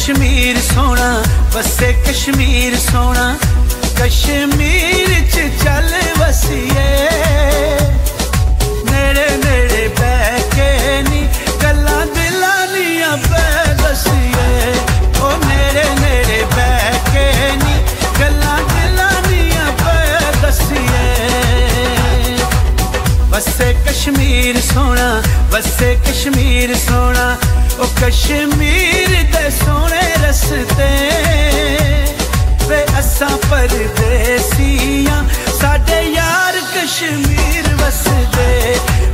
कश्मीर सोना वसे कश्मीर सोना कश्मीर च चल वसिए नेड़े नेड़े बह के नी गल्लां दिलां दियां पै दसिए ओ नेड़े नेड़े बह के नी गल्लां दिलां दियां पै दसिए वसे कश्मीर सोना वसे कश्मीर सोना ओ कश्मीर दे सोने रस्ते वे असां परदेसियां साडे यार कश्मीर वसदे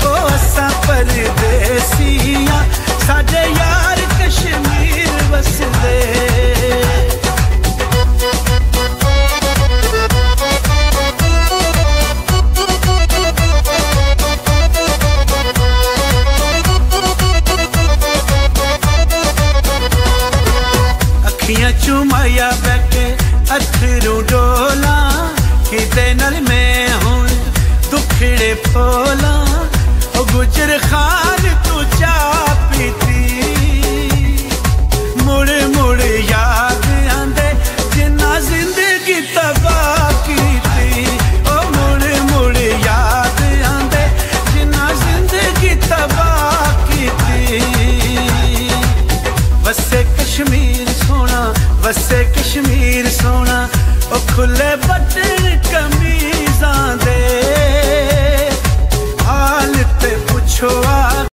ओ असां परदेसियां साडे यार कश्मीर वसदे चुमाया बैठे अथरू डोला किदे नाल मैं हुण दुखड़े फोला ओ गुजर खान तू चा पीती मुड़ मुड़ याद आंदे जिन्ना जिंदगी तबाह कीती ओ मुड़ मुड़ याद आंदे जिन्ना जिंदगी तबाह कीती वसे कश्मीर सोना वसे कश्मीर सोना ओ खुले बटन कमीज़ां दे हाल ते पुछो